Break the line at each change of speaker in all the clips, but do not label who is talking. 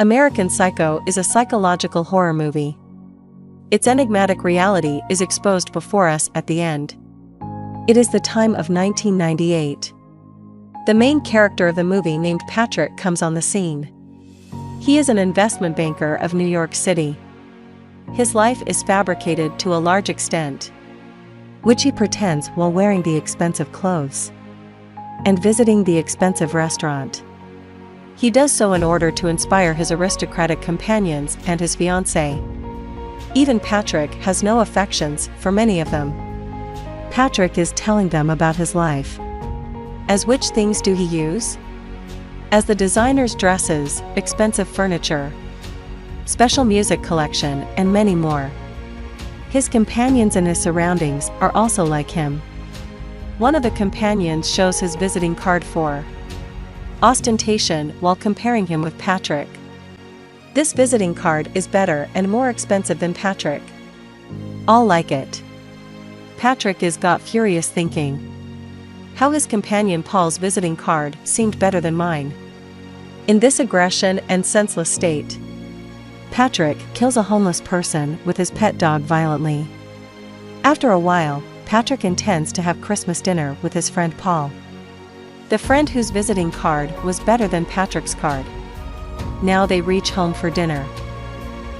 American Psycho is a psychological horror movie. Its enigmatic reality is exposed before us at the end. It is the time of 1998. The main character of the movie, named Patrick, comes on the scene. He is an investment banker of New York City. His life is fabricated to a large extent, which he pretends while wearing the expensive clothes and visiting the expensive restaurant. He does so in order to inspire his aristocratic companions and his fiancée. Even Patrick has no affections for many of them. Patrick is telling them about his life. As which things do he use? As the designer's dresses, expensive furniture, special music collection, and many more. His companions and his surroundings are also like him. One of the companions shows his visiting card for ostentation while comparing him with Patrick. This visiting card is better and more expensive than Patrick. All like it. Patrick is got furious, thinking how his companion Paul's visiting card seemed better than mine. In this aggression and senseless state, Patrick kills a homeless person with his pet dog violently. After a while, Patrick intends to have Christmas dinner with his friend Paul, the friend whose visiting card was better than Patrick's card. Now they reach home for dinner.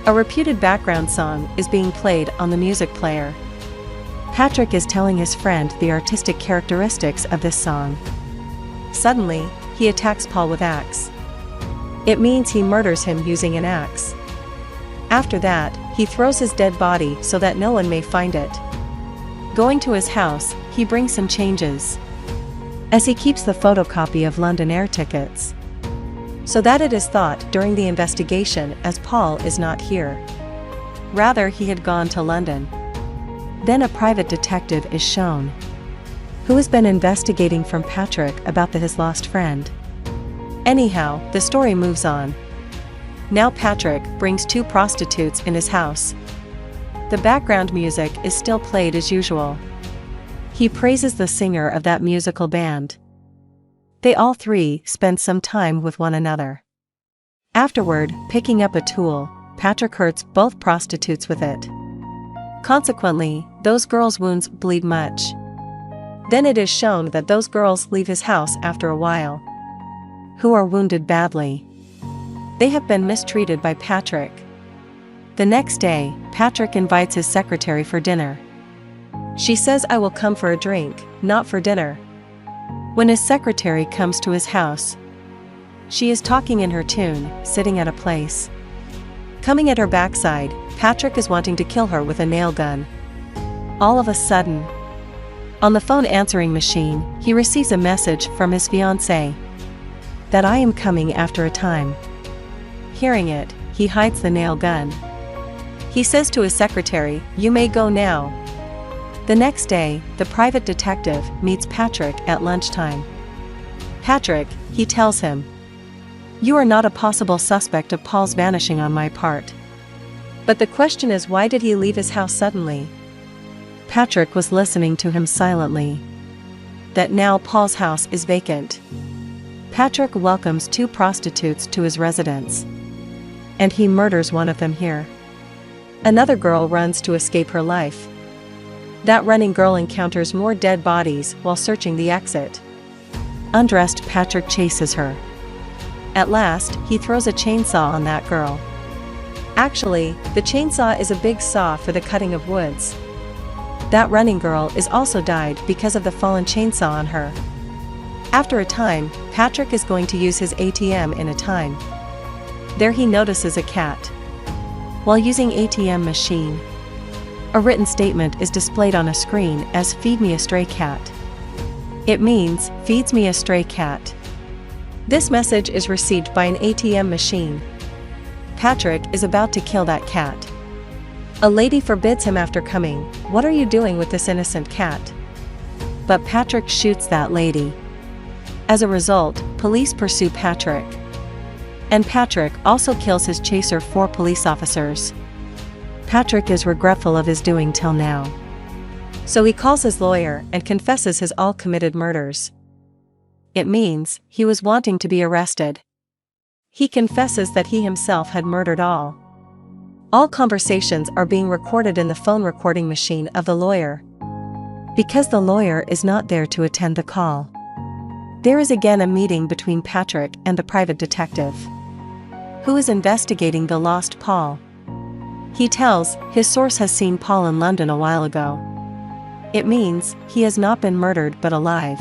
A reputed background song is being played on the music player. Patrick is telling his friend the artistic characteristics of this song. Suddenly, he attacks Paul with axe. It means he murders him using an axe. After that, he throws his dead body so that no one may find it. Going to his house, he brings some changes, as he keeps the photocopy of London air tickets, so that it is thought during the investigation as Paul is not here. Rather, he had gone to London. Then a private detective is shown, who has been investigating from Patrick about his lost friend. Anyhow, the story moves on. Now Patrick brings 2 prostitutes in his house. The background music is still played as usual. He praises the singer of that musical band. They all 3 spend some time with one another. Afterward, picking up a tool, Patrick hurts both prostitutes with it. Consequently, those girls' wounds bleed much. Then it is shown that those girls leave his house after a while, who are wounded badly. They have been mistreated by Patrick. The next day, Patrick invites his secretary for dinner. She says, "I will come for a drink, not for dinner." When his secretary comes to his house, she is talking in her tune, sitting at a place. Coming at her backside, Patrick is wanting to kill her with a nail gun. All of a sudden, on the phone answering machine, he receives a message from his fiancée that "I am coming after a time." Hearing it, he hides the nail gun. He says to his secretary, "You may go now." The next day, the private detective meets Patrick at lunchtime. Patrick, he tells him, "You are not a possible suspect of Paul's vanishing on my part. But the question is, why did he leave his house suddenly?" Patrick was listening to him silently. That now Paul's house is vacant. Patrick welcomes 2 prostitutes to his residence, and he murders one of them here. Another girl runs to escape her life. That running girl encounters more dead bodies while searching the exit. Undressed, Patrick chases her. At last, he throws a chainsaw on that girl. Actually, the chainsaw is a big saw for the cutting of woods. That running girl is also died because of the fallen chainsaw on her. After a time, Patrick is going to use his ATM in a time. There he notices a cat. While using ATM machine, a written statement is displayed on a screen as "Feed me a stray cat." It means, "Feeds me a stray cat." This message is received by an ATM machine. Patrick is about to kill that cat. A lady forbids him after coming, "What are you doing with this innocent cat?" But Patrick shoots that lady. As a result, police pursue Patrick. And Patrick also kills his chaser 4 police officers. Patrick is regretful of his doing till now. So he calls his lawyer and confesses his all committed murders. It means he was wanting to be arrested. He confesses that he himself had murdered all. All conversations are being recorded in the phone recording machine of the lawyer. Because the lawyer is not there to attend the call. There is again a meeting between Patrick and the private detective, who is investigating the lost Paul. He tells his source has seen Paul in London a while ago. It means he has not been murdered but alive.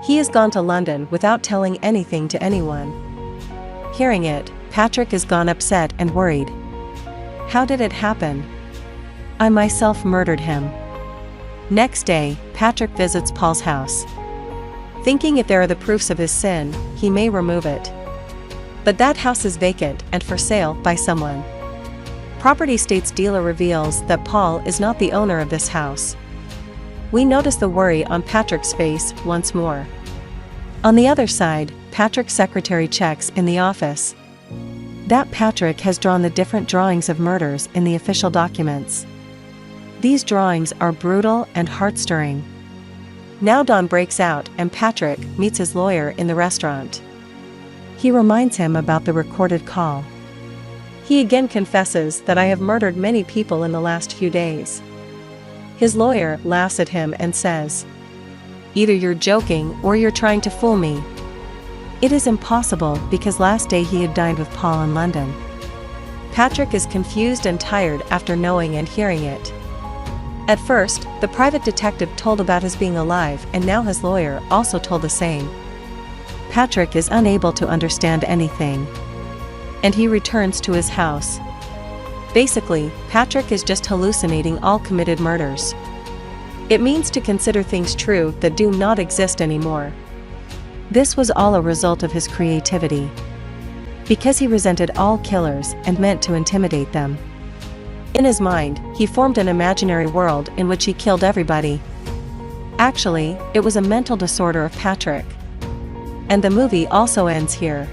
He has gone to London without telling anything to anyone. Hearing it, Patrick is gone upset and worried. How did it happen? I myself murdered him. Next day, Patrick visits Paul's house. Thinking if there are the proofs of his sin, he may remove it. But that house is vacant and for sale by someone. Property States dealer reveals that Paul is not the owner of this house. We notice the worry on Patrick's face once more. On the other side, Patrick's secretary checks in the office that Patrick has drawn the different drawings of murders in the official documents. These drawings are brutal and heart-stirring. Now dawn breaks out and Patrick meets his lawyer in the restaurant. He reminds him about the recorded call. He again confesses that I have murdered many people in the last few days. His lawyer laughs at him and says, "Either you're joking or you're trying to fool me." It is impossible because last day he had dined with Paul in London. Patrick is confused and tired after knowing and hearing it. At first, the private detective told about his being alive and now his lawyer also told the same. Patrick is unable to understand anything. And he returns to his house. Basically, Patrick is just hallucinating all committed murders. It means to consider things true that do not exist anymore. This was all a result of his creativity. Because he resented all killers and meant to intimidate them. In his mind, he formed an imaginary world in which he killed everybody. Actually, it was a mental disorder of Patrick. And the movie also ends here.